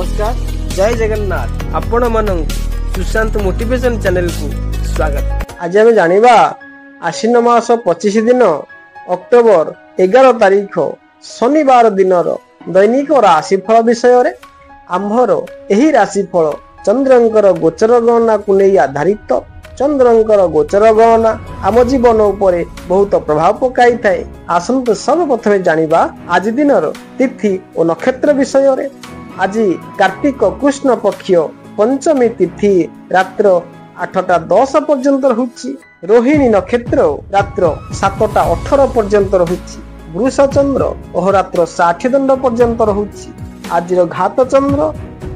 नमस्कार जय जगन्नाथ आपण मन सुशांत मोटिवेशन चैनल को स्वागत। आज आम जानिबा आश्विन मास 25 दिन अक्टोबर 11 तारीख शनिवार दिन दैनिक राशिफल विषय रे। आंभर एही राशिफल चंद्रंकर गोचर गणना को नहीं आधारित। चंद्रंकर गोचर गणना आम जीवन उपरे बहुत प्रभाव पकाई थाए। आसंतु सर्वप्रथमे जानिबा आज दिन तिथि और नक्षत्र विषय रे। आज कार्तिक कृष्ण पक्ष पंचमी तिथि रात्र 8:10 पर्यंत रहुछि। रोहिणी नक्षत्र रात्र 7:18 पर्यंत रहुछि। वृष चंद्र अहोरात्र 60 दंड पर्यंत रहुछि। आज घात चंद्र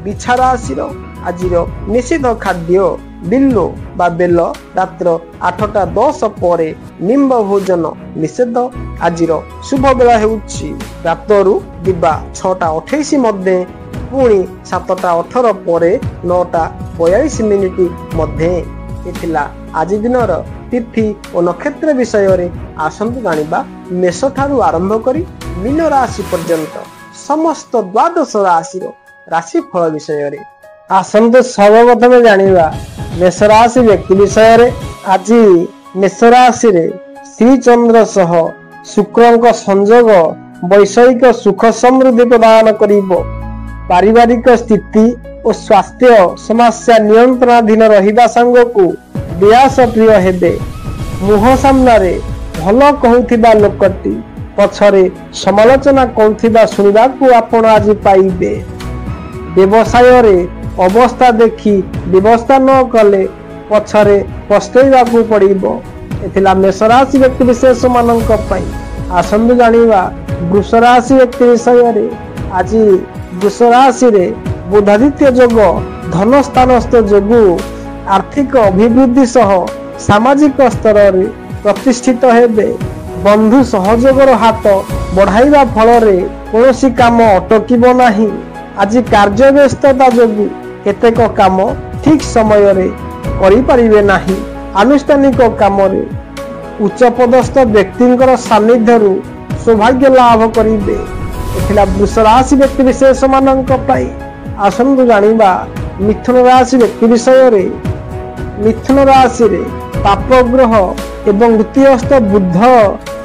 बिछा राशि आज निषिद्ध खाद्य बिल्लो बा बेल रात्र 8:10 परे निम्ब भोजन निषेध। आज शुभ बेला हेउछि रातरु दिबा 6:28 मध्ये पुणी 7:18 परे 9:42 मिनिट मध्ये। एथिला आज दिनर तिथि और नक्षत्र विषय रे। आसंतु जानिबा मेष ठारू आरंभ करी मीन राशि पर्यंत समस्त द्वादश राशि राशिफल विषय रे। आसंतु सर्वप्रथमे जानिबा मेष राशि व्यक्ति विषय रे। आज मेष राशि रे श्री चंद्र सह शुक्रंक संयोग वैषयिक सुख समृद्धि प्रदान करिबो। पारिवारिक स्थिति और स्वास्थ्य समस्या नियंत्रणाधीन रहिबा संग को व्यास प्रिय हेबे। मुह सामने भल कहूथिबा लोकटी पछरे समालोचना कहूथिबा सुनिबा को आपण आज पाइबे। व्यवसाय रे अवस्था देखी व्यवस्था न कले पछरे पस्तैबा को पड़िबो। एथिला मेष राशि व्यक्ति विशेष मानक पई। आसंतु जानिबा वृष राशि व्यक्ति विषय रे। आज वृष राशि रे बुधादित्य जोग धन स्थानस्थ जोगु आर्थिक अभिवृद्धि सह सामाजिक स्तर रे प्रतिष्ठित हेबे। बंधु सहयोगर हाथ बढ़ाइबा फल रे कोनोसी काम अटकिबो नाही। आज कार्य व्यस्तता जोगु केतेक काम ठीक समय रे करि परिबे नाही। आनुष्ठानिक काम रे उच्च पदस्थ व्यक्तिंकर सान्निध्यरु सौभाग्य लाभ करिबे। एथिला वृष राशि व्यक्ति विशेष मानक पई। आसंतु जानिबा मिथुन राशि व्यक्ति विषय रे। मिथुन राशि रे पाप ग्रह एवं द्वितीयस्थ बुद्ध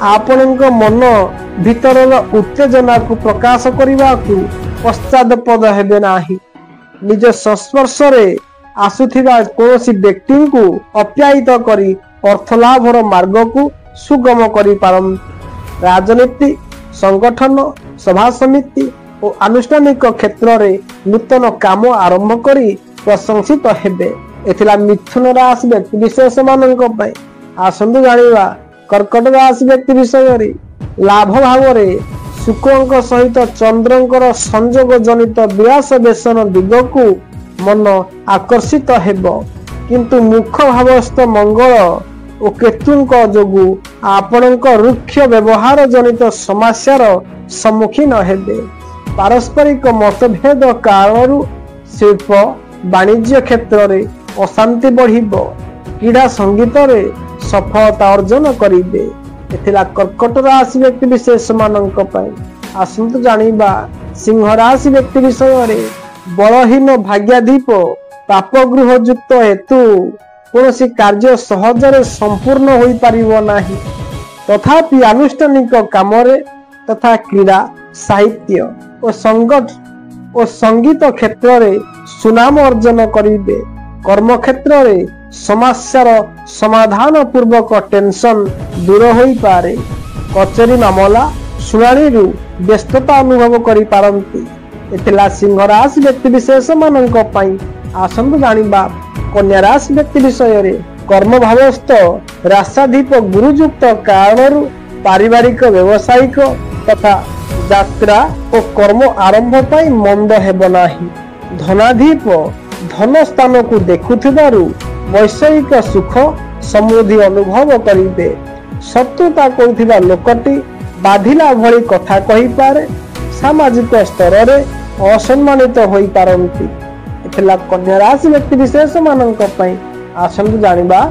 आपणक मन भीतर उत्तेजना को प्रकाश करने को पश्चादपद हेबे नाही। निज संस्पर्श रे आसुथिबा कोनोसी व्यक्ति को अप्यायित करी अर्थलाभर मार्ग को सुगम करि पारम। राजनीति संगठन सभा समिति और आनुष्ठानिक क्षेत्र रे नूतन काम आरंभ करी प्रशंसित हेबे। एथिला मिथुन राशि व्यक्ति विशेष मानक पई। आसंतु जानिबा कर्कट राशि व्यक्ति विषय रे। लाभ भाव रे शुक्रंक सहित चंद्रंकर संयोग जनित विलास बेसन दिग को मन आकर्षित हेबो। किंतु मुख भावस्थ मंगल और केतुंक जोगु आपणक रुक्ष व्यवहार जनित समस्यार सम्मुखीन हेबे। पारस्परिक मतभेद कारणरू शिल्प वाणिज्य क्षेत्र रे अशांति बढ़िबो। क्रीड़ा संगीत रे सफलता अर्जन करिबे। एथिला कर्कट राशि व्यक्ति विशेष मानक पई। आसंतु जानिबा सिंह राशि व्यक्ति विषय रे। बलहीन भाग्याधीप पापगृह युक्त हेतु कोनोसी कार्य सहजरे संपूर्ण होई परिबो नाही। तथापि आनुष्ठानिक काम रे तथा क्रीड़ा साहित्य और संगीत क्षेत्र रे सुनाम अर्जन करिबे। कर्म क्षेत्र रे समस्यार समाधान पूर्वक टेंशन दूर होई पारे। कचेरी मामला शुणाणी रु व्यस्तता अनुभव करि पारंती। एथिला सिंह राशि व्यक्ति विशेष मानक पई। आसंतु जानिबा कन्या राशि व्यक्ति विषय रे। कर्म भावस्थ राशाधीप गुरुयुक्त कारणरू पारिवारिक व्यवसायिक तथा यात्रा और कर्म आरंभ पाई मंद हेब नाही। धनाधीप धन स्थान को देखुथिबारु वैषयिक सुख समृद्धि अनुभव करिबे। शत्रुता करुथिबा लोकटी बाधिला भली कथा कहि पारे। सामाजिक स्तर रे असम्मानित होई पारंती। एथिला कन्या राशि व्यक्ति विशेष मानक पई। आसंतु जानिबा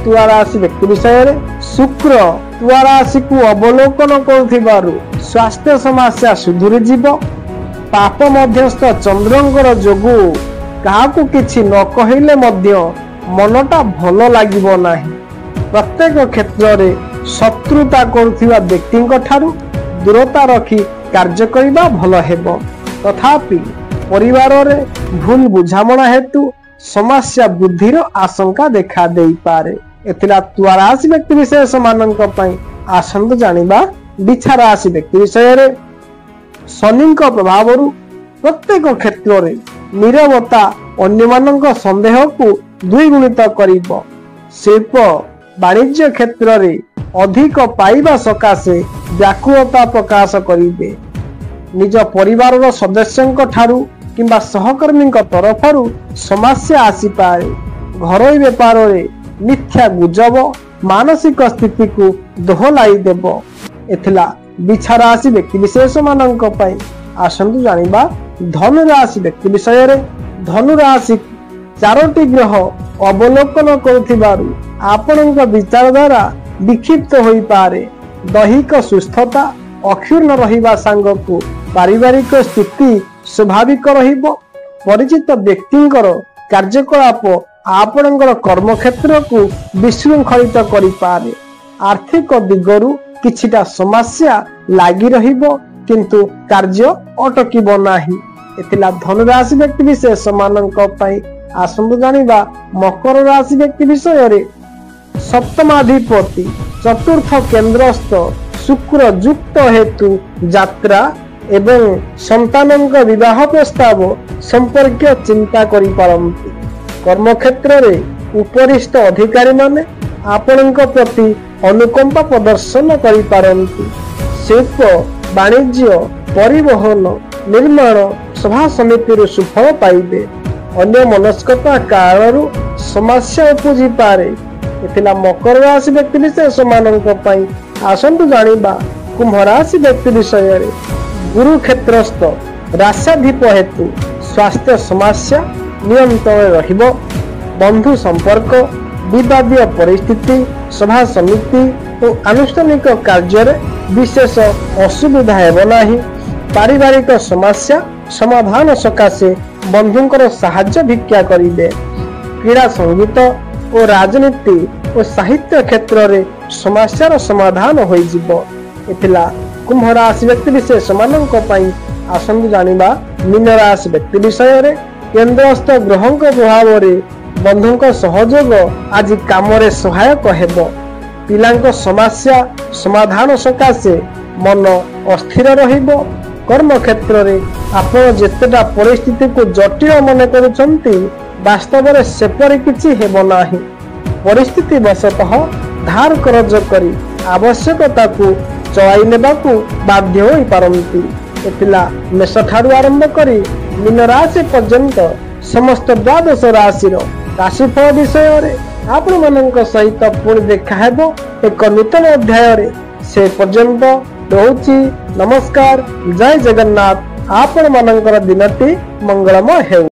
तुला राशि व्यक्ति विषय रे। शुक्र तुला राशि को अवलोकन करुथिबारु स्वास्थ्य समस्या सुधुरी जीव। पाप मध्यस्थ चंद्रंकर जोगु काहाकु किछि न कहिले मध्य मनटा भल लागिबो नाही। प्रत्येक क्षेत्र रे शत्रुता करुथिबा व्यक्तिंक ठारू दूरता रखी कार्य करिबा भल हेबो। तथापि परिवार रे भूल बुझामणा हेतु समस्या वृद्धिर आशंका देखा देई पारे। एथिला तुला राशि व्यक्ति विशेष मानक पई आसंतु जानिबा बिछा राशि व्यक्ति विषय रे शनि प्रभाव प्रत्येक क्षेत्र रे नीरवता अन्य मानक संदेह को द्विगुणित करिबो। शिल्प वाणिज्य क्षेत्र रे अधिक पाइबा सकाशे व्याकुलता प्रकाश करिबे। निज परिवार सदस्यंक ठारू किंबा सहकर्मी तरफरु समस्या आसी पारे। घरोई व्यापार रे मिथ्या गुजब मानसिक स्थिति को दोहलाई देबो। एथिला बिछा राशि व्यक्ति विशेष मानक पई आसंतु जानिबा धनु राशि व्यक्ति विषय रे। धनु राशि चारोटी ग्रह अवलोकन करुथिबारु आपणक विचार द्वारा विक्षिप्त होई पारे। दैहिक सुस्थता अक्षुण्ण रहिबा सांगकु पारिवारिक स्थिति स्वाभाविक रहिबो। परिचित व्यक्तिंकर कार्यकलाप आपणकर कर्म क्षेत्र को विशृंखलित करि पारे। आर्थिक दिगरु किछिटा समस्या लागि रहिबो किंतु कार्य अटकिबो नाही। एथिला धनु राशि व्यक्ति विशेष मानक पई आसंतु जानिबा मकर राशि व्यक्ति विषय रे। सप्तमाधिपति चतुर्थ केंद्रस्थ शुक्र युक्त हेतु यात्रा एवं संतानक विवाह प्रस्ताव संपर्क चिंता करि पारंती। कर्म क्षेत्र रे उपरिष्ठ अधिकारी माने आपणक प्रति अनुकंपा प्रदर्शन करि पारंती। शिल्प वाणिज्य परिवहन निर्माण सभा समिति सुफल पाइबे। अन्य मनस्कता कारणरू समस्या उपजी पारे। एथिला मकर राशि व्यक्ति विशेष मानक पई आसंतु जानिबा कुंभ राशि व्यक्ति विषय रे। गुरु क्षेत्रस्थ राश्याधिप हेतु स्वास्थ्य समस्या नियंत्रण रहिबो। बंधु संपर्क विवादीय परिस्थिति सभा समिति और आनुष्ठानिक कार्य रे विशेष असुविधा हेबो नाही। पारिवारिक समस्या समाधान सकाशे बंधुंकर साहाय्य भिक्षा करिबे। क्रीड़ा संगीत और राजनीति और साहित्य क्षेत्र रे समस्यार समाधान होई जिवो। एथिला कुंभ राशि व्यक्ति विशेष मानक पई आसंतु जानिबा मीन राशि व्यक्ति विषय रे। केंद्रस्थ ग्रहंक प्रभाव रे बंधुंक सहयोग आज काम रे सहायक हेबो। पिलांक समस्या समाधान सकाशे मन अस्थिर रहिबो। कर्म क्षेत्र रे आपण जेतेटा परिस्थिति को जटिल मन करूछंती वास्तव रे सेपरि किछि हेबो नाही। परिस्थिति वशतः धार कर्ज करी आवश्यकता को चलाई नेबाकू बाध्य होई पारंती। एथिला मेष ठारू आरंभ करी मीन राशि पर्यंत समस्त द्वादश राशिर राशिफल विषय रे आपण मानक सहित पुणी देखा हेबो एक नूतन अध्याय रे। से पर्यंत रहुची नमस्कार। जय जगन्नाथ। आपण मानकर दिनटी मंगलमय हेउ।